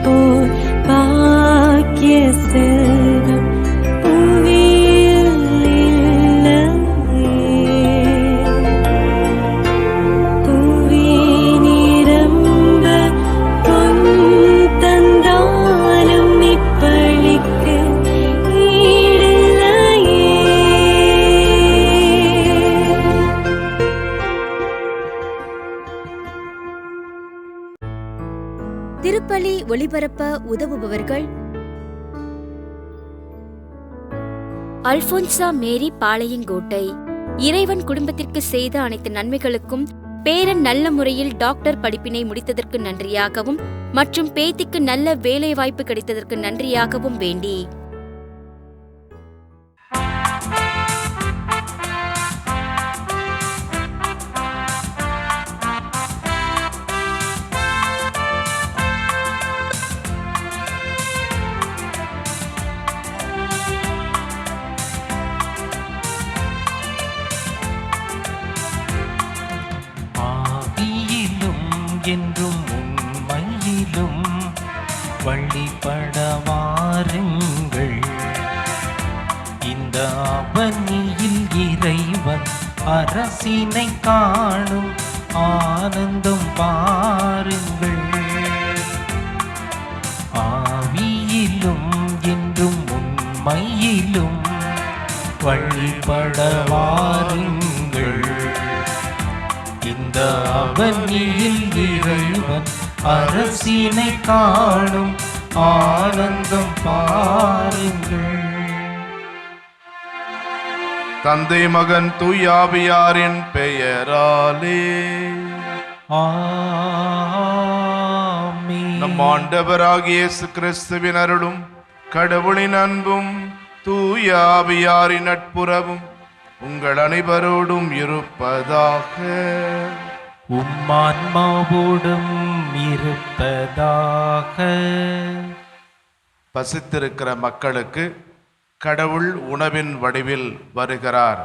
போல் பாக்கிய செல்வம் புவியில் இல்லையே. புவி நிரம்ப பொன் தந்தாலும் இப்பளிக்கு ஈடில்லையே. திருப்பலி ஒளிபரப்ப உதவுபவர்கள் அல்போன்சா மேரி பாளையங்கோட்டை. இறைவன் குடும்பத்திற்கு செய்த அனைத்து நன்மைகளுக்கும், பேரன் நல்ல முறையில் டாக்டர் படிப்பினை முடித்ததற்கு நன்றியாகவும் மற்றும் பேத்திக்கு நல்ல வேலை வாய்ப்பு கிடைத்ததற்கு நன்றியாகவும் வேண்டி என்றும் உண்மையிலும் வழிபட வாருங்கள். இந்த அவனியில் இறைவன் அரசினை காணும் ஆனந்தம் பாருங்கள். ஆவியிலும் என்றும் உண்மையிலும் வழிபட வாருங்கள். இந்த அவனியில் இறைவன் அரசினை காணும் ஆனந்தம் பாருங்கள். தந்தை மகன் தூயாவியாரின் பெயராலே ஆமென். நம் ஆண்டவராகிய இயேசு கிறிஸ்துவின் அருளும் கடவுளின் அன்பும் தூயாவியாரின் நட்புறவும் உங்கள் அனைவரோடும் இருப்பதாக. உம்மான்மாவோடும் இருப்பதாக. பசித்திருக்கிற மக்களுக்கு கடவுள் உணவின் வடிவில் வருகிறார்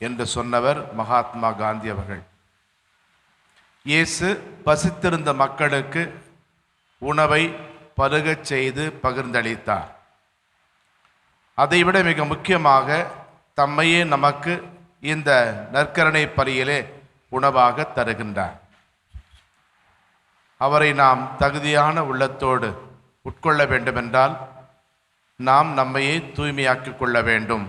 என்று சொன்னவர் மகாத்மா காந்தி அவர்கள். இயேசு பசித்திருந்த மக்களுக்கு உணவை பருகச் செய்து பகிர்ந்தளித்தார். அதைவிட மிக முக்கியமாக தம்மையே நமக்கு இந்த நற்கருணை பலியிலே உணவாக தருகின்றார். அவரை நாம் தகுதியான உள்ளத்தோடு உட்கொள்ள வேண்டுமென்றால் நாம் நம்மையே தூய்மையாக்கிக் கொள்ள வேண்டும்.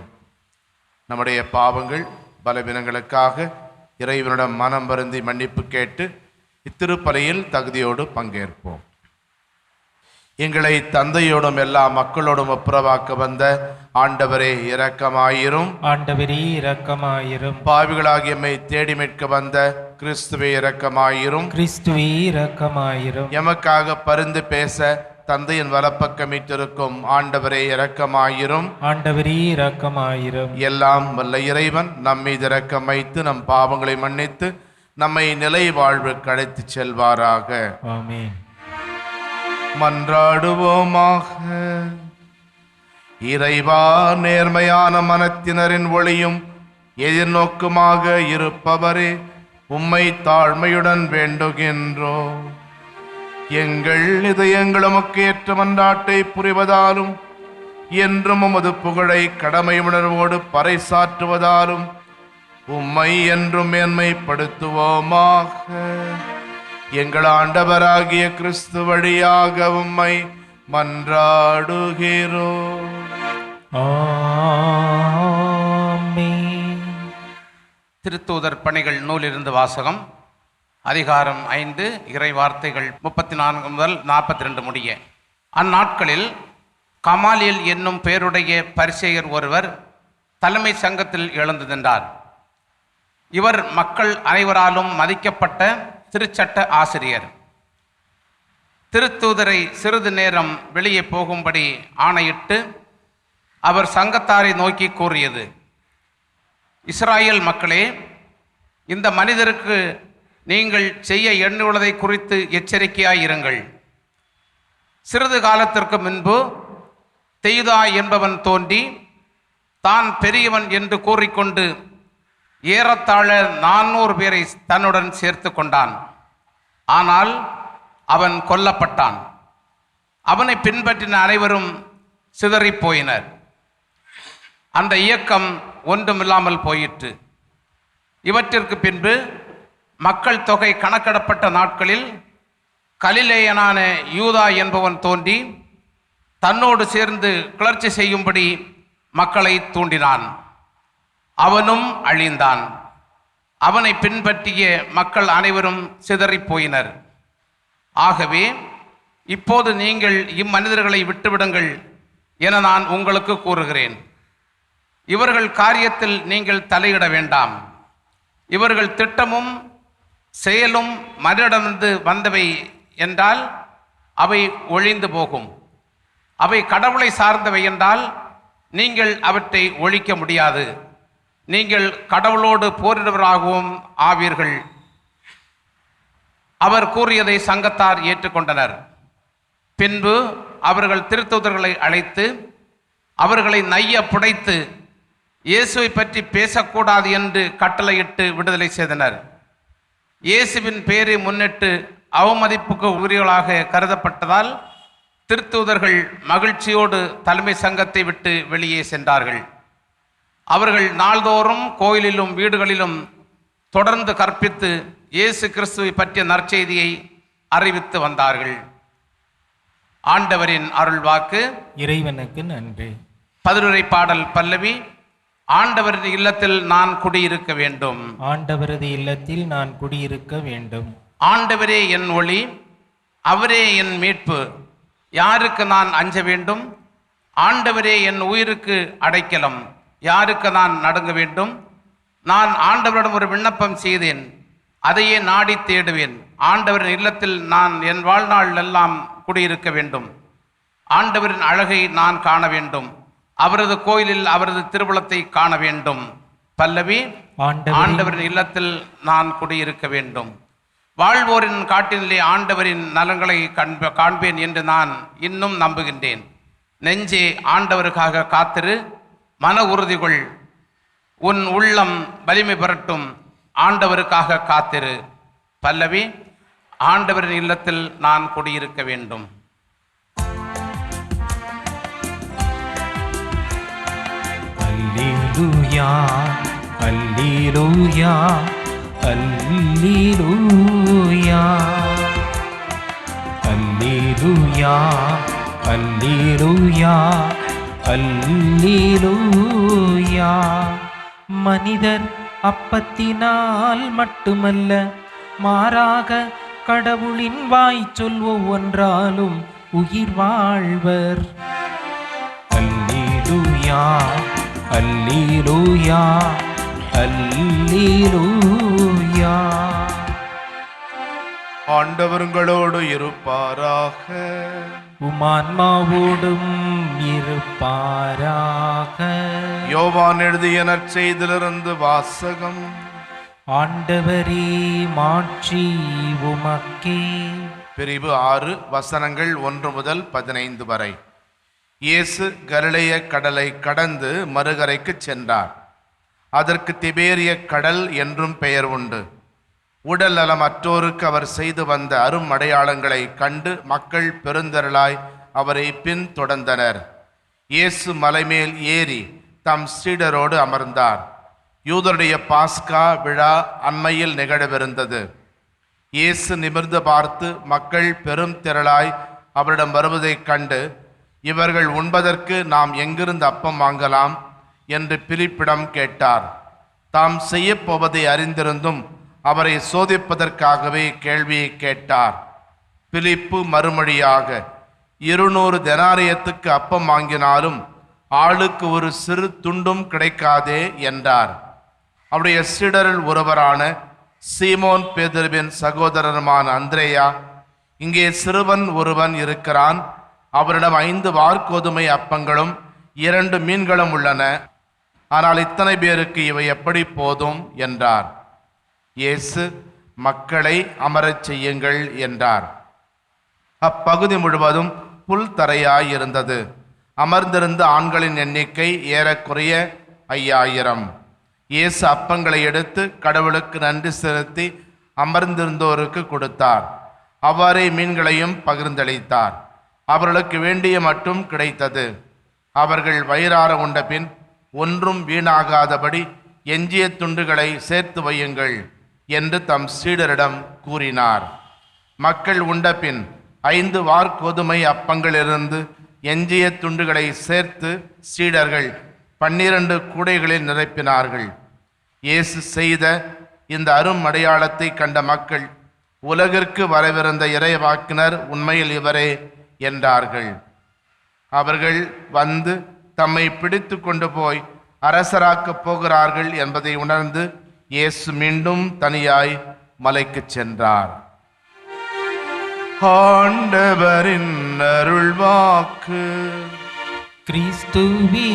நம்முடைய பாவங்கள் பலவீனங்களுக்காக இறைவனிடம் மனம் வருந்தி மன்னிப்பு கேட்டு இத்திருப்பலியில் தகுதியோடு பங்கேற்போம். எங்களை தந்தையோடும் எல்லா மக்களோடும் ஒப்புரவாக்க வந்த ஆண்டவரே இரக்கமாயிரும். ஆண்டவரே இரக்கமாயிரும். பாவிகளாகிய எம்மை தேடி மீட்க வந்த கிறிஸ்துவே இரக்கமாயிரும். கிறிஸ்துவே இரக்கமாயிரும். எமக்காக பரிந்து பேச தந்தையின் வலப்பக்கம் வீற்றிருக்கும் ஆண்டவரே இரக்கமாயிரும். ஆண்டவரே இரக்கமாயிரும். எல்லாம் வல்ல இறைவன் நம்மீது இரக்கம் வைத்து நம் பாவங்களை மன்னித்து நம்மை நிலை வாழ்வுக்கு அழைத்துச் செல்வாராக. ஆமென். மன்றாடுவோமாக. இறைவா, நேர்மையான மனத்தினரின் ஒளியும் எதிர்நோக்குமாக இருப்பவரே, உம்மை தாழ்மையுடன் வேண்டுகின்றோம். எங்கள் இதயங்கள் உமக்கு ஏற்ற மன்றாட்டை புரிவதாலும் என்றும் உமது புகழை கடமை உணர்வோடு பறைசாற்றுவதாலும் உம்மை என்றும் மேன்மைப்படுத்துவோமாக. எங்கள் ஆண்டவராகிய கிறிஸ்து வழியாக உம்மை மன்றாடுகிறோம். ஆமென். திருத்தூதர் பணிகள் நூலிலிருந்து வாசகம். அதிகாரம் 5, இறை வார்த்தைகள் 34 முதல் 42 முடிய. அந்நாட்களில் கமாலியல் என்னும் பேருடைய பரிசேயர் ஒருவர் தலைமை சங்கத்தில் எழுந்து நின்றார். இவர் மக்கள் அனைவராலும் மதிக்கப்பட்ட திருச்சட்ட ஆசிரியர். திருத்தூதரை சிறிது நேரம் வெளியே போகும்படி ஆணையிட்டு அவர் சங்கத்தாரை நோக்கி கூறியது: இஸ்ராயேல் மக்களே, இந்த மனிதருக்கு நீங்கள் செய்ய எண்ணுள்ளதை குறித்து எச்சரிக்கையாயிருங்கள். சிறிது காலத்திற்கு முன்பு தெயுதா என்பவன் தோன்றி தான் பெரியவன் என்று கூறிக்கொண்டு ஏறத்தாழ 400 பேரை தன்னுடன் சேர்த்து கொண்டான். ஆனால் அவன் கொல்லப்பட்டான். அவனை பின்பற்றின அனைவரும் சிதறிப் போயினர். அந்த இயக்கம் ஒன்றுமில்லாமல் போயிற்று. இவற்றிற்கு பின்பு மக்கள் தொகை கணக்கிடப்பட்ட நாட்களில் கலிலேயனான யூதா என்பவன் தோன்றி தன்னோடு சேர்ந்து கிளர்ச்சி செய்யும்படி மக்களை தூண்டினான். அவனும் அழிந்தான். அவனை பின்பற்றிய மக்கள் அனைவரும் சிதறிப் போயினர். ஆகவே இப்போது நீங்கள் இம்மனிதர்களை விட்டுவிடுங்கள் என நான் உங்களுக்கு கூறுகிறேன். இவர்கள் காரியத்தில் நீங்கள் தலையிட வேண்டாம். இவர்கள் திட்டமும் செயலும் மனிதனிடமிருந்து வந்தவை என்றால் அவை ஒழிந்து போகும். அவை கடவுளை சார்ந்தவை என்றால் நீங்கள் அவற்றை ஒழிக்க முடியாது. நீங்கள் கடவுளோடு போரிடுவராகவும் ஆவீர்கள். அவர் கூறியதை சங்கத்தார் ஏற்றுக்கொண்டனர். பின்பு அவர்கள் திருத்தூதர்களை அழைத்து அவர்களை நைய புடைத்து இயேசுவை பற்றி பேசக்கூடாது என்று கட்டளையிட்டு விடுதலை செய்தனர். இயேசுவின் பெயரை முன்னிட்டு அவமதிப்புக்கு உரியவர்களாக கருதப்பட்டதால் திருத்தூதர்கள் மகிழ்ச்சியோடு தலைமை சங்கத்தை விட்டு வெளியே சென்றார்கள். அவர்கள் நாள்தோறும் கோயிலிலும் வீடுகளிலும் தொடர்ந்து கற்பித்து இயேசு கிறிஸ்துவை பற்றிய நற்செய்தியை அறிவித்து வந்தார்கள். ஆண்டவரின் அருள்வாக்கு. இறைவனுக்கு நன்றி. பதிலுரை பாடல் பல்லவி. ஆண்டவரின் இல்லத்தில் நான் குடியிருக்க வேண்டும். ஆண்டவரது இல்லத்தில் நான் குடியிருக்க வேண்டும். ஆண்டவரே என் ஒளி, அவரே என் மீட்பு, யாருக்கு நான் அஞ்ச வேண்டும்? ஆண்டவரே என் உயிருக்கு அடைக்கலம், யாருக்கு நான் நடுங்க வேண்டும்? நான் ஆண்டவரிடம் ஒரு விண்ணப்பம் செய்தேன், அதையே நாடி தேடுவேன். ஆண்டவரின் இல்லத்தில் நான் என் வாழ்நாள் எல்லாம் குடியிருக்க வேண்டும். ஆண்டவரின் அழகை நான் காண வேண்டும். அவரது கோயிலில் அவரது திருவுளத்தை காண வேண்டும். பல்லவி. ஆண்டவரின் இல்லத்தில் நான் குடியிருக்க வேண்டும். வாழ்வோரின் காட்டினிலே ஆண்டவரின் நலன்களை காண்பேன் என்று நான் இன்னும் நம்புகின்றேன். நெஞ்சே ஆண்டவருக்காக காத்திரு, மன உறுதி கொள், உன் உள்ளம் வலிமை பெறட்டும், ஆண்டவருக்காக காத்திரு. பல்லவி. ஆண்டவரின் இல்லத்தில் நான் குடியிருக்க வேண்டும். அல்லேலூயா, அல்லேலூயா, அல்லேலூயா, அல்லேலூயா, அல்லேலூயா, அல்லேலூயா. மனிதர் அப்பத்தினால் மட்டுமல்ல, மாறாக கடவுளின் வாய் சொல் ஒவ்வொன்றாலும் உயிர் வாழ்வர். அல்லேலூயா, அல்லேலூயா, அல்லேலூயா. ஆண்டவருங்களோடு இருப்பாராக. உமான்மாவோடும் இருப்பாராக. யோவான் எழுதிய நற்செய்தியிலிருந்து வாசகம். ஆண்டவரே மாட்சி உமக்கே. பிரிவு 6 வசனங்கள் 1 முதல் 15 வரை. இயேசு கலிலேய கடலை கடந்து மறுகரைக்கு சென்றார். அதற்கு திபேரிய கடல் என்றும் பெயர் உண்டு. உடல் நலமற்றோருக்கு அவர் செய்து வந்த அரும் அடையாளங்களை கண்டு மக்கள் பெருந்திரளாய் அவரை பின்தொடர்ந்தனர். இயேசு மலைமேல் ஏறி தம் சீடரோடு அமர்ந்தார். யூதருடைய பாஸ்கா விழா அண்மையில் நிகழவிருந்தது. இயேசு நிமிர்ந்து பார்த்து மக்கள் பெரும் திரளாய் அவரிடம் வருவதைக் கண்டு, இவர்கள் உண்பதற்கு நாம் எங்கிருந்து அப்பம் வாங்கலாம் என்று பிலிப்பிடம் கேட்டார். தாம் செய்யப்போவதை அறிந்திருந்தும் அவரை சோதிப்பதற்காகவே கேள்வியை கேட்டார். பிலிப்பு மறுமொழியாக, 200 தெனாரியத்துக்கு அப்பம் வாங்கினாலும் ஆளுக்கு ஒரு சிறு துண்டும் கிடைக்காதே என்றார். அவருடைய சீடரில் ஒருவரான சீமோன் பேதுருவின் சகோதரருமான அந்திரேயா, இங்கே சிறுவன் ஒருவன் இருக்கிறான், அவரிடம் 5 வார்கோதுமை அப்பங்களும் 2 மீன்களும் உள்ளன, ஆனால் இத்தனை பேருக்கு இவை எப்படி போதும் என்றார். இயேசு, மக்களை அமரச் செய்யுங்கள் என்றார். அப்பகுதி முழுவதும் புல் தரையாயிருந்தது. அமர்ந்திருந்த ஆண்களின் எண்ணிக்கை ஏறக்குறைய 5000. இயேசு அப்பங்களை எடுத்து கடவுளுக்கு நன்றி செலுத்தி அமர்ந்திருந்தோருக்கு கொடுத்தார். அவ்வாறே மீன்களையும் பகிர்ந்தளித்தார். அவர்களுக்கு வேண்டிய மட்டும் கிடைத்தது. அவர்கள் வயிறார உண்ட பின் ஒன்றும் வீணாகாதபடி எஞ்சிய துண்டுகளை சேர்த்து வையுங்கள் என்று தம் சீடரிடம் கூறினார். மக்கள் உண்ட பின் 5 வாற்கோதுமை அப்பங்களிலிருந்து எஞ்சிய துண்டுகளை சேர்த்து சீடர்கள் 12 கூடைகளில் நிரப்பினார்கள். இயேசு செய்த இந்த அரும் அடையாளத்தை கண்ட மக்கள், உலகிற்கு வரவிருந்த இறைவாக்கினர் உண்மையில் இவரே என்றார்கள். அவர்கள் வந்து தம்மை பிடித்து கொண்டு போய் அரசராக்கப் போகிறார்கள் என்பதை உணர்ந்து இயேசு மீண்டும் தனியாய் மலைக்கு சென்றார். ஆண்டவரின் அருள்வாக்கு. கிறிஸ்துவே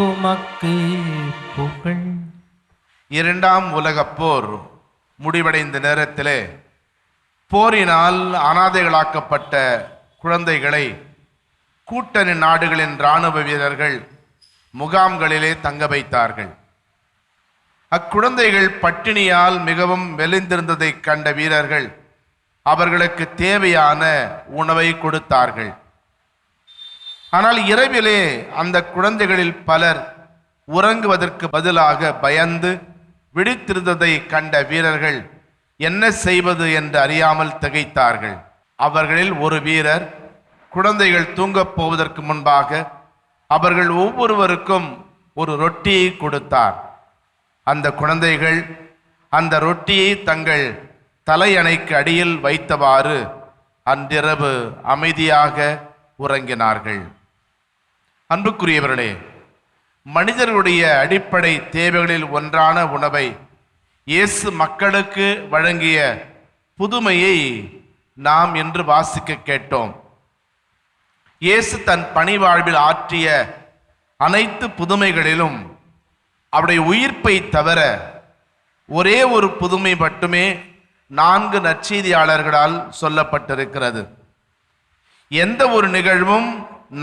உமக்கு புகழ். 2ஆம் உலகப் போர் முடிவடைந்த நேரத்திலே போரினால் அனாதைகளாக்கப்பட்ட குழந்தைகளை கூட்டணி நாடுகளின் இராணுவ வீரர்கள் முகாம்களிலே தங்க வைத்தார்கள். அக்குழந்தைகள் பட்டினியால் மிகவும் மெலிந்திருந்ததை கண்ட வீரர்கள் அவர்களுக்கு தேவையான உணவை கொடுத்தார்கள். ஆனால் இரவிலே அந்த குழந்தைகளில் பலர் உறங்குவதற்கு பதிலாக பயந்து விழித்திருந்ததை கண்ட வீரர்கள் என்ன செய்வது என்று அறியாமல் திகைத்தார்கள். அவர்களில் ஒரு வீரர் குழந்தைகள் தூங்கப் போவதற்கு முன்பாக அவர்கள் ஒவ்வொருவருக்கும் ஒரு ரொட்டியை கொடுத்தார். அந்த குழந்தைகள் அந்த ரொட்டியை தங்கள் தலையணைக்கு அடியில் வைத்தவாறு அன்றிரவு அமைதியாக உறங்கினார்கள். அன்புக்குரியவர்களே, மனிதர்களுடைய அடிப்படை தேவைகளில் ஒன்றான உணவை இயேசு மக்களுக்கு வழங்கிய புதுமையை நாம் இன்று வாசிக்க கேட்டோம். இயேசு தன் பணி வாழ்வில் ஆற்றிய அனைத்து புதுமைகளிலும் அவருடைய உயிர்ப்பை தவிர ஒரே ஒரு புதுமை மட்டுமே 4 நற்செய்தியாளர்களால் சொல்லப்பட்டிருக்கிறது. எந்த ஒரு நிகழ்வும்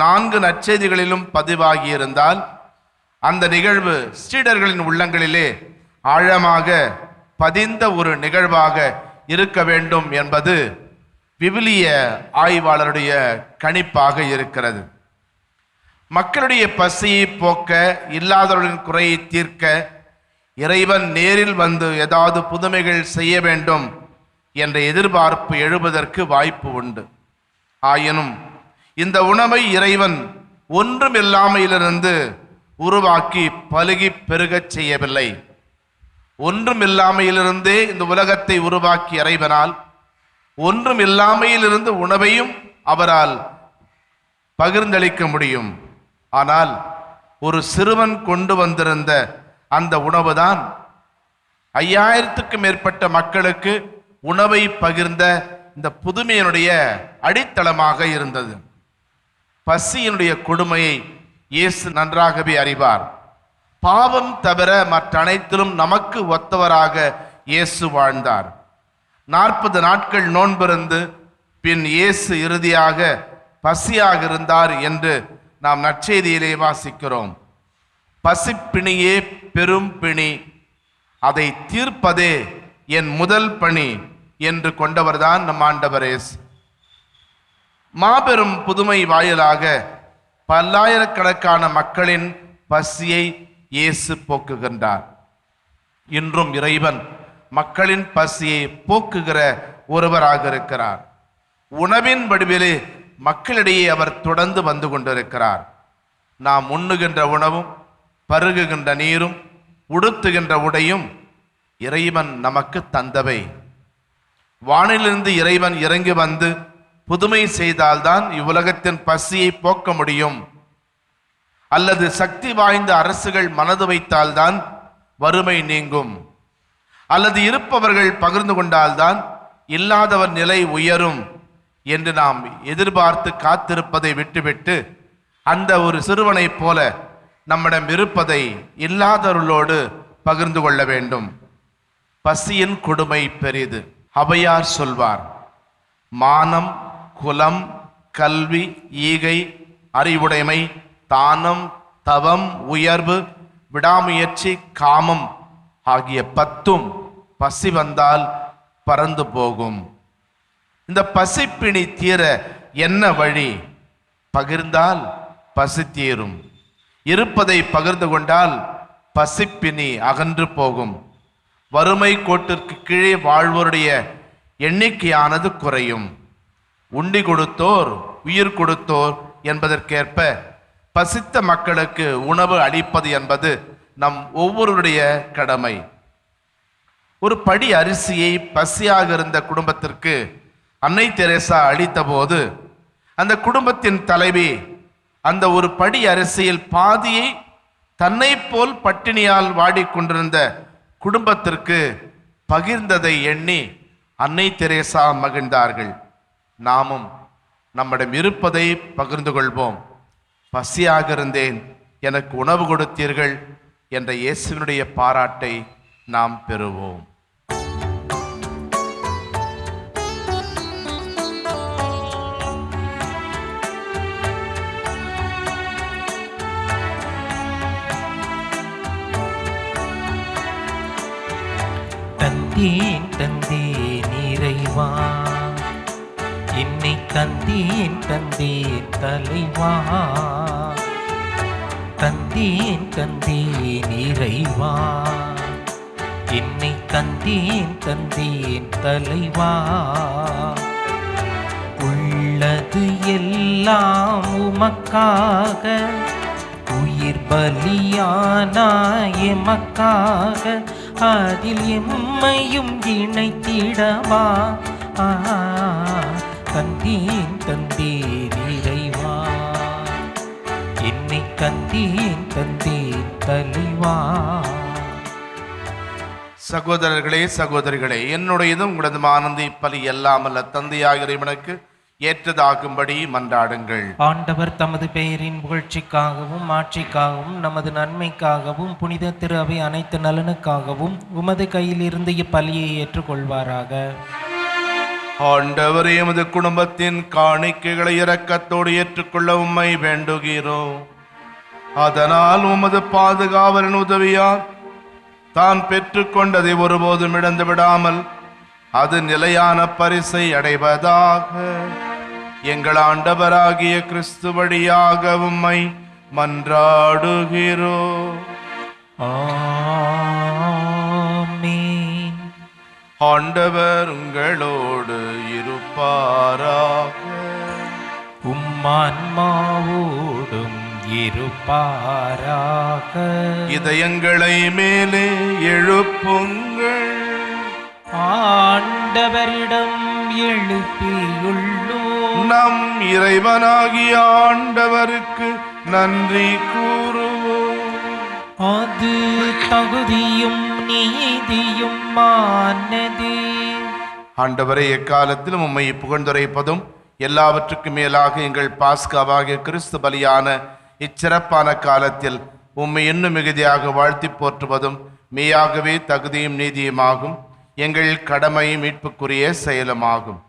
4 நற்செய்திகளிலும் பதிவாகியிருந்தால் அந்த நிகழ்வு சீடர்களின் உள்ளங்களிலே ஆழமாக பதிந்த ஒரு நிகழ்வாக இருக்க வேண்டும் என்பது விவிலிய ஆய்வாளருடைய கணிப்பாக இருக்கிறது. மக்களுடைய பசியை போக்க, இல்லாதவர்களின் குறையை தீர்க்க இறைவன் நேரில் வந்து ஏதாவது புதுமைகள் செய்ய வேண்டும் என்ற எதிர்பார்ப்பு எழுவதற்கு வாய்ப்பு உண்டு. ஆயினும் இந்த உணவை இறைவன் ஒன்றுமில்லாமையிலிருந்து உருவாக்கி பலுகி பெருகச் செய்யவில்லை. ஒன்றுமில்லாமையிலிருந்தே இந்த உலகத்தை உருவாக்கி இறைவனால் ஒன்றுமில்லாமையிலிருந்து உணவையும் அவரால் பகிர்ந்தளிக்க முடியும். ஆனால் ஒரு சிறுவன் கொண்டு வந்திருந்த அந்த உணவுதான் 5000க்கும் மேற்பட்ட மக்களுக்கு உணவை பகிர்ந்த இந்த புதுமையினுடைய அடித்தளமாக இருந்தது. பசியினுடைய கொடுமையை இயேசு நன்றாகவே அறிவார். பாவம் தவிர மற்ற அனைத்திலும் நமக்கு ஒத்தவராக இயேசு வாழ்ந்தார். 40 நாட்கள் நோன்பிருந்து பின் இயேசு இறுதியாக பசியாக இருந்தார் என்று நாம் நற்செய்தியிலே வாசிக்கிறோம். பசிப்பிணியே பெரும் பிணி, அதை தீர்ப்பதே என் முதல் பணி என்று கொண்டவர்தான் நம் ஆண்டவர் இயேசு. மாபெரும் புதுமை வாயிலாக பல்லாயிரக்கணக்கான மக்களின் பசியை இயேசு போக்குகின்றார். இன்றும் இறைவன் மக்களின் பசியை போக்குகிற ஒருவராக இருக்கிறார். உணவின் வடிவிலே மக்களிடையே அவர் தொடர்ந்து வந்து கொண்டிருக்கிறார். நாம் உண்ணுகின்ற உணவும் பருகுகின்ற நீரும் உடுத்துகின்ற உடையும் இறைவன் நமக்கு தந்தவை. வானிலிருந்து இறைவன் இறங்கி வந்து புதுமை செய்தால்தான் இவ்வுலகத்தின் பசியை போக்க முடியும். அல்லது சக்தி வாய்ந்த அரசுகள் மனது வைத்தால்தான் வறுமை நீங்கும். அல்லது இருப்பவர்கள் பகிர்ந்து கொண்டால்தான் இல்லாதவர் நிலை உயரும் என்று நாம் எதிர்பார்த்து காத்திருப்பதை விட்டுவிட்டு அந்த ஒரு சிறுவனைப் போல நம்மிடம் இருப்பதை இல்லாதவர்களோடு பகிர்ந்து கொள்ள வேண்டும். பசியின் கொடுமை பெரிது. ஔவையார் சொல்வார், மானம், குலம், கல்வி, ஈகை, அறிவுடைமை, தானம், தவம், உயர்வு, விடாமுயற்சி, காமம் ஆகிய 10ம் பசி வந்தால் பறந்து போகும். இந்த பசிப்பிணி தீர என்ன வழி? பகிர்ந்தால் பசி தீரும். இருப்பதை பகிர்ந்து கொண்டால் பசிப்பினி அகன்று போகும். வறுமை கோட்டிற்கு கீழே வாழ்வோருடைய எண்ணிக்கையானது குறையும். உண்டி கொடுத்தோர் உயிர் கொடுத்தோர் என்பதற்கேற்ப பசித்த மக்களுக்கு உணவு அளிப்பது என்பது நம் ஒவ்வொருடைய கடமை. ஒரு படி அரிசியை பசியாக இருந்த குடும்பத்திற்கு அன்னை தெரேசா அளித்த போது அந்த குடும்பத்தின் தலைவி அந்த ஒரு படி அரிசியில் பாதியை தன்னை போல் பட்டினியால் வாடிக்கொண்டிருந்த குடும்பத்திற்கு பகிர்ந்ததை எண்ணி அன்னை தெரேசா மகிழ்ந்தார்கள். நாமும் நம்மிடம் இருப்பதை பகிர்ந்து கொள்வோம். பசியாக இருந்தேன், எனக்கு உணவு கொடுத்தீர்கள் என்ற இயேசுவினுடைய பாராட்டை நாம் பெறுவோம். தந்தேன் தந்தேன் இறைவா, என்னை தந்தேன் தந்தேன் தலைவா. தந்தேன் தந்தேன் இறைவா, என்னை தந்தேன் தந்தேன் தலைவா. உள்ளது எல்லாம் உமக்காக, உயிர் பலியானாய் எமக்காக, அதில் எம்மையும் இணைத்திடவா. தந்தேன் தந்தேன் இறைவா, என்னை தந்தேன் தந்தேன் தலைவா. சகோதரர்களே சகோதரிகளே, என்னுடையதும் உங்களது ஆனந்தி பலி எல்லாமல்ல தந்தையாக இறைவனுக்கு ஏற்றதாகும்படி மன்றாடுங்கள். ஆண்டவர் தமது பெயரின் புகழ்ச்சிக்காகவும் ஆட்சிக்காகவும் நமது நன்மைக்காகவும் புனித திரு அவை அனைத்து நலனுக்காகவும் உமது கையில் இருந்து இப்பலியை ஏற்றுக்கொள்வாராக. ஆண்டவரே, எமது குடும்பத்தின் காணிக்கைகளை இரக்கத்தோடு ஏற்றுக்கொள்ள உம்மை வேண்டுகிறோம். அதனால் உமது பாதுகாவலின் உதவியால் தான் பெற்றுக்கொண்டதை ஒருபோதும் இழந்து விடாமல் அது நிலையான பரிசை அடைவதாக எங்கள் ஆண்டவராகிய கிறிஸ்து வழியாக உம்மை மன்றாடுகிறோம். ஆமென். ஆண்டவர் உங்களோடு இருப்பாராக. உம்மான்மாவோடும் இருப்பாராக. இதயங்களை மேலே எழுப்புங்கள். ஆண்டவரிடம் எழுப்பியுள்ளோம். நம் இறைவனாகிய ஆண்டவருக்கு நன்றி கூறுவோம். அது தகுதியும் நீதியும் ஆனதே. ஆண்டவரே, எக்காலத்திலும் உம்மை புகழ்ந்துரைப்பதும் எல்லாவற்றுக்கும் மேலாக எங்கள் பாஸ்காவாகிய கிறிஸ்து பலியான இச்சிறப்பான காலத்தில் உம்மை இன்னும் மிகுதியாக வாழ்த்தி போற்றுவதும் மெய்யாகவே தகுதியும் நீதியுமாகும். எங்கள் கடமை மீட்புக்குரிய செயலுமாகும்.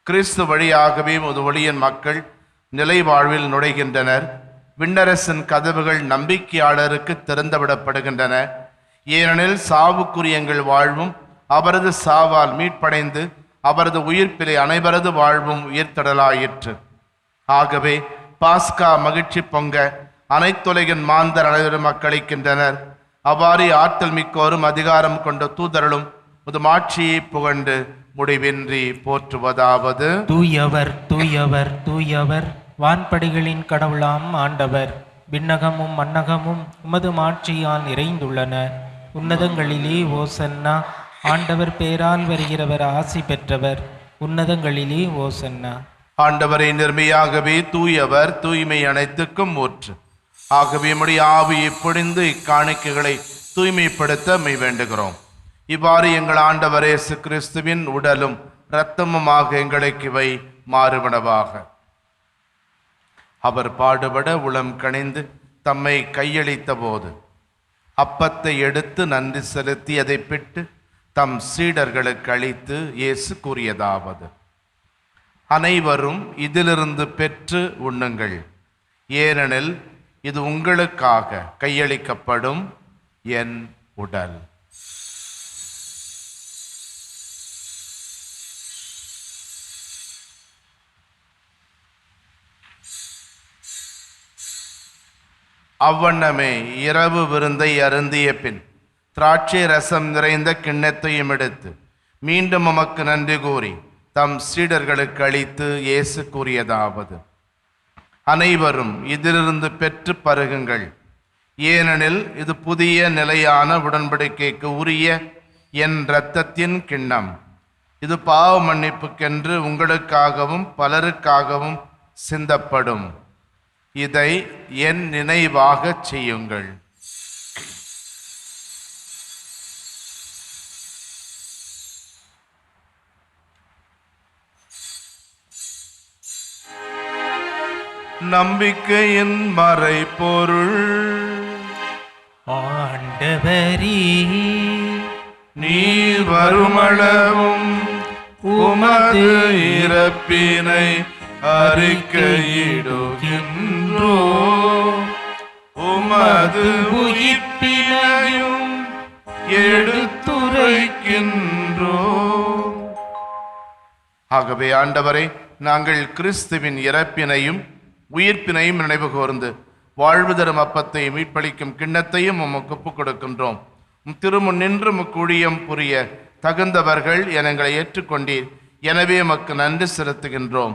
கிறிஸ்து வழியாகவே உமது ஒளியின் மக்கள் நிலை வாழ்வில் நுழைகின்றனர். விண்ணரசின் கதவுகள் நம்பிக்கையாளருக்கு திறந்துவிடப்படுகின்றன. ஏனெனில் சாவுக்குரிய எங்கள் வாழ்வும் அவரது சாவால் மீட்படைந்து அவரது உயிர்ப்பிலே அனைவரது வாழ்வும் உயிர்த்தடலாயிற்று. ஆகவே பாஸ்கா மகிழ்ச்சி பொங்க அனைத்துலகின் மாந்தர் அனைவரும் மக்களிக்கின்றனர். அவ்வாறு ஆற்றல் மிக்கோரும் அதிகாரம் கொண்ட தூதர்களும் மாட்சியை புகழ்ந்து முடிவின்றி போற்றுவதாவது: தூயவர் தூயவர் தூயவர், வான்படிகளின் கடவுளாம் ஆண்டவர். விண்ணகமும் மண்ணகமும் உமது மாட்சியால் நிறைந்துள்ளன. உன்னதங்களிலே ஓசன்னா. ஆண்டவர் பேரால் வருகிறவர் ஆசி பெற்றவர். உன்னதங்களிலே ஓசன்னா. ஆண்டவரை நிர்மையாகவே தூயவர், தூய்மை அனைத்துக்கும் ஊற்று. ஆகவே நம்முடைய ஆவியை பொழிந்து இக்காணிக்கைகளை தூய்மைப்படுத்த மெய் வேண்டுகிறோம். இவ்வாறு எங்கள் ஆண்டவர் இயேசு கிறிஸ்துவின் உடலும் இரத்தமுமாக எங்களுக்கு இவை மாறுபடவாக. அவர் பாடுபட உளம் கனிந்து தம்மை கையளித்த போது அப்பத்தை எடுத்து நன்றி செலுத்தி அதை பிட்டு தம் சீடர்களுக்கு அளித்து இயேசு கூறியதாவது: அனைவரும் இதிலிருந்து பெற்று உண்ணுங்கள், ஏனெனில் இது உங்களுக்காக கையளிக்கப்படும் என் உடல். அவ்வண்ணமே இரவு விருந்தை அருந்திய பின் திராட்சை ரசம் நிறைந்த கிண்ணத்தையும் எடுத்து மீண்டும் உமக்கு நன்றி கூறி தம் சீடர்களுக்கு அளித்து இயேசு கூறியதாவது: அனைவரும் இதிலிருந்து பெற்று பருகுங்கள், ஏனெனில் இது புதிய நிலையான உடன்படிக்கைக்கு உரிய என் இரத்தத்தின் கிண்ணம். இது பாவ மன்னிப்புக்கென்று உங்களுக்காகவும் பலருக்காகவும் சிந்தப்படும். இதை என் நினைவாகச் செய்யுங்கள். நம்பிக்கையின் மறைபொருள். ஆண்டவரே, நீர் வருமளவும் உமது இறப்பினை அறிக்கையிடுகின்றோ, உமது உயிர்ப்பினையும் எடுத்துரைக்கின்றோ. ஆகவே ஆண்டவரே, நாங்கள் கிறிஸ்துவின் இறப்பினையும் உயிர்ப்பினையும் நினைவு கூர்ந்து வாழ்வு தரும் அப்பத்தை மீட்பளிக்கும் கிண்ணத்தையும் உமக்கு ஒப்புக் கொடுக்கின்றோம். திருமுன் நின்று ஊழியம் புரிய தகுந்தவர்கள் என எங்களை ஏற்றுக்கொண்டீர். எனவே உமக்கு நன்றி செலுத்துகின்றோம்.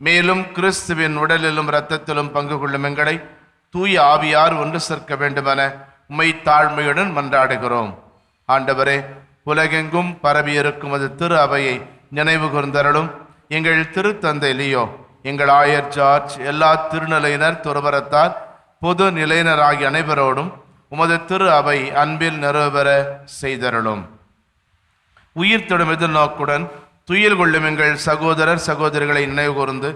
மேலும் கிறிஸ்துவின் உடலிலும் இரத்தத்திலும் பங்கு கொள்ளும் எங்களை தூய ஆவியார் ஒன்று சேர்க்க வேண்டுமென உம்மை தாழ்மையுடன் மன்றாடுகிறோம். ஆண்டவரே, உலகெங்கும் பரவியிருக்கும் அது திரு அவையை நினைவு கூர்ந்தருளும். எங்கள் திருத்தந்தை லியோ, எங்கள் ஆயர் ஜார்ஜ், எல்லா திருநிலையினர் துறவரத்தார், பொது நிலையினராகிய அனைவரோடும் உமது திரு அவை அன்பில் நிறைவேற செய்தருளும். உயிர்த்தெடும் எதிர்நோக்குடன் துயில் கொள்ளும் எங்கள் சகோதரர் சகோதரிகளை நினைவு கூர்ந்து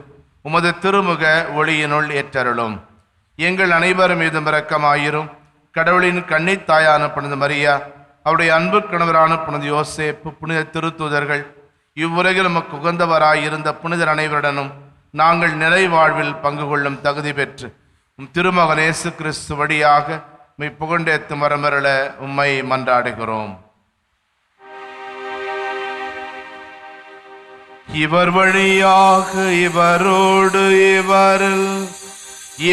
உமது திருமுக ஒளியினுள் ஏற்றருளும். எங்கள் அனைவர் மீதும் இரக்கமாயிரும். கடவுளின் கன்னித்தாயான புனித மரியா, அவருடைய அன்பு கணவரான புனித யோசேப்பு, புனித திருத்தூதர்கள், இவ்வுலகில் நமக்கு உகந்தவராயிருந்த புனிதர் அனைவருடனும் நாங்கள் நிலை வாழ்வில் பங்கு கொள்ளும் தகுதி பெற்று திருமகன் இயேசு கிறிஸ்து வழியாக உம்மை புகழ்ந்தேத்து மரமருள உம்மை மன்றாடுகிறோம். இவர் வழியாக இவரோடு இவரில்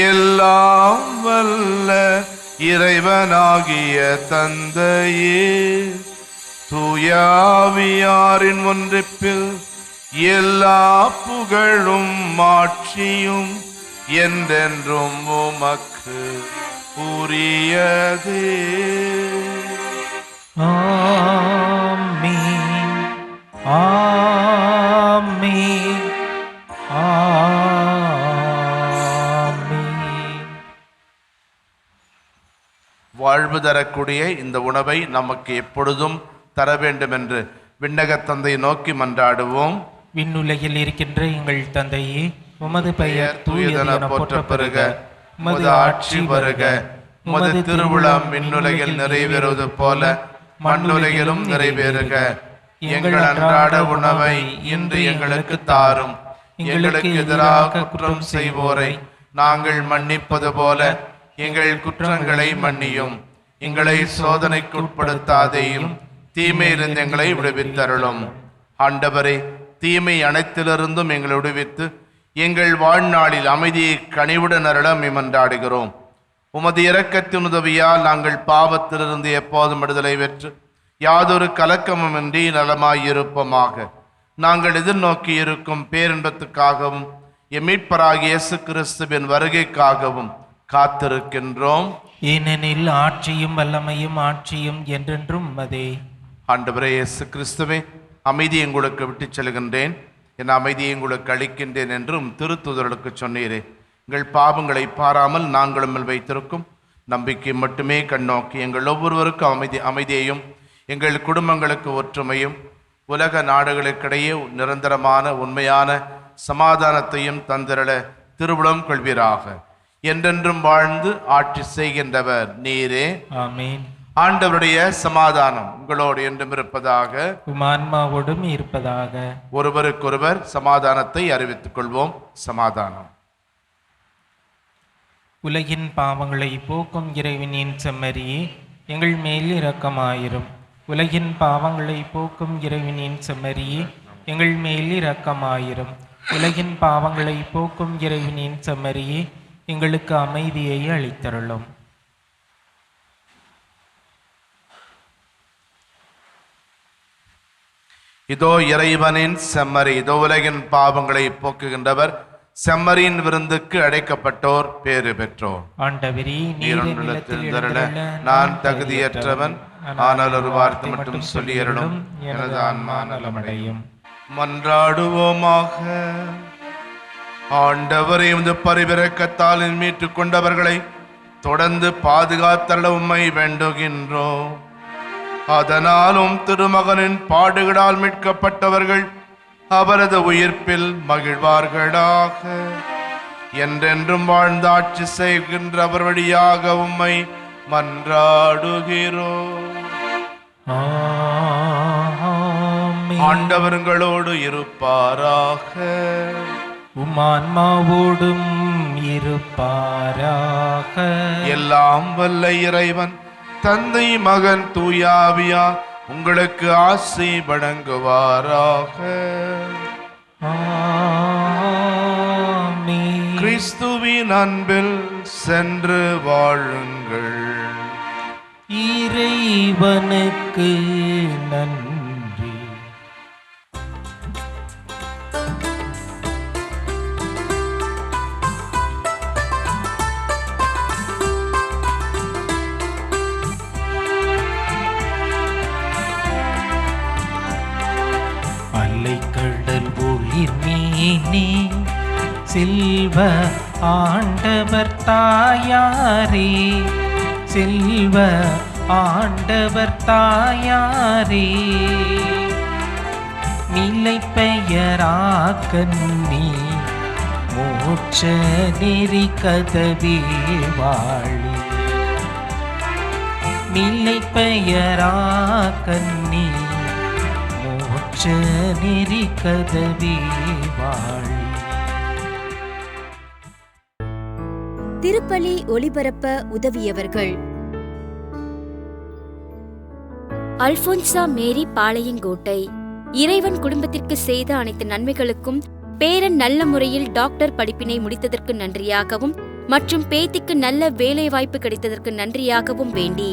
எல்லாம் வல்ல இறைவனாகிய தந்தையே, தூயாவியாரின் ஒன்றிப்பில் எல்லா புகழும் மாட்சியும் என்றென்றும் உமக்கு உரியதே. ஆமென், ஆமென், ஆமென். வாழ்வு தரக்கூடிய இந்த உணவை நமக்கு எப்பொழுதும் தர வேண்டும் என்று விண்ணகத் தந்தை நோக்கி மன்றாடுவோம். விண்ணுலகில் இருக்கின்ற எங்கள் தந்தையே, உமது பெயர் தூயதென போற்றப் பெறுக, உமது ஆட்சி வருக, உமது திருவிழம் விண்ணுலகில் நிறைவேறுவது போல மண்ணுலகிலும் நிறைவேறுக. எங்கள் அன்றாட உணவை இன்று எங்களுக்கு தாரும். எங்களுக்கு எதிராக குற்றம் செய்வோரை நாங்கள் மன்னிப்பது போல எங்கள் குற்றங்களை மன்னியும். எங்களை சோதனைக்குட்படுத்தாதேயும், தீமையிலிருந்து எங்களை விடுவித்தருளும். ஆண்டவரே, தீமை அனைத்திலிருந்தும் எங்களை விடுவித்து எங்கள் வாழ்நாளில் அமைதியை கனிவுடன் அருள மன்றாடுகிறோம். உமது இரக்கத்தின் உதவியால் நாங்கள் பாவத்திலிருந்து எப்போதும் விடுதலை பெற்று யாதொரு கலக்கமுமின்றி நலமாயிருப்போமாக. நாங்கள் எதிர்நோக்கி இருக்கும் பேரின்பத்துக்காகவும் எம் மீட்பராகிய இயேசு கிறிஸ்துவின் வருகைக்காகவும் காத்திருக்கின்றோம். ஏனெனில் ஆட்சியும் வல்லமையும் ஆட்சியும் என்றென்றும் உமதே. ஆண்டவரே இயேசு கிறிஸ்துவே, அமைதியை உங்களுக்கு விட்டுச் செல்கின்றேன், என் அமைதியை உங்களுக்கு அளிக்கின்றேன் என்றும் திருத்தூதர்களுக்கு சொன்னீரே. எங்கள் பாவங்களை பாராமல் நாங்களும் வைத்திருக்கும் நம்பிக்கை மட்டுமே கண்ணோக்கி எங்கள் ஒவ்வொருவருக்கும் அமைதியையும் எங்கள் குடும்பங்களுக்கு ஒற்றுமையும் உலக நாடுகளுக்கிடையே நிரந்தரமான உண்மையான சமாதானத்தையும் தந்திரள திருவுளம் கொள்வீராக. என்றென்றும் வாழ்ந்து ஆட்சி செய்கின்றவர் நீரே. ஆமென். ஆண்டவருடைய சமாதானம் உங்களோடு என்றும் இருப்பதாக, உமான்மாவோடும் இருப்பதாக. ஒருவருக்கொருவர் சமாதானத்தை அறிவித்துக் கொள்வோம். சமாதானம். உலகின் பாவங்களை போக்கும் இறைவனின் செம்மறியே, எங்கள் மேல் இரக்கமாயிரும். உலகின் பாவங்களை போக்கும் இறைவனின் செம்மறியே, எங்கள் மேல் இரக்கமாயிரும். உலகின் பாவங்களை போக்கும் இறைவனின் செம்மறியே, எங்களுக்கு அமைதியை அளித்தருளும். இதோ இறைவனின் செம்மறி, இதோ உலகின் பாவங்களை போக்குகின்றவர். செம்மறியின் விருந்துக்கு அழைக்கப்பட்டோர் பேறு பெற்றோர். ஆண்டவரே, நீர் நிலத்தில் எழுந்தருள நான் தகுதியற்றவன், ஆனால் ஒரு வார்த்தை மட்டும் சொல்லி அருளும், எனது ஆன்மா நலமடையும். மன்றாடுவோமாக. ஆண்டவரே, இந்த பரிவிரக்கத்தால் மீட்டுக் கொண்டவர்களை தொடர்ந்து பாதுகாத்தருள உம்மை வேண்டுகின்றோம். அதனாலும் திருமகனின் பாடுகளால் மீட்கப்பட்டவர்கள் அவரது உயிர்ப்பில் மகிழ்வார்களாக. என்றென்றும் வாழ்ந்து ஆட்சி செய்கின்றவர் வழியாக உம்மை மன்றாடுகிறோம். ஆமென். ஆண்டவர்களோடு இருப்பாராக. உம்மான்மாவோடும் இருப்பாராக. எல்லாம் வல்ல இறைவன் தந்தை, மகன், தூயாவியார் உங்களுக்கு ஆசி வழங்குவாராக. ஆமென். கிறிஸ்துவின் அன்பில் சென்று வாழுங்கள். இறைவனுக்கு நன்றி. அலைக்கடல் ஒளிர் மீனே, செல்வ ஆண்டவர் தாயாரே, செல்வ ஆண்டவர் தாயாரே, நிலை பெயராக்கன்னி மோட்ச நெறி கதவே வாழி, நிலை பெயராக்கன்னி மோட்ச நெறி கதவே வாழி. திருப்பலி ஒளிபரப்ப உதவியவர்கள்: அல்போன்சா மேரி பாளையங்கோட்டை. இறைவன் குடும்பத்திற்கு செய்த அனைத்து நன்மைகளுக்கும், பேரன் நல்ல முறையில் டாக்டர் படிப்பினை முடித்ததற்கு நன்றியாகவும் மற்றும் பேத்திக்கு நல்ல வேலைவாய்ப்பு கிடைத்ததற்கு நன்றியாகவும் வேண்டி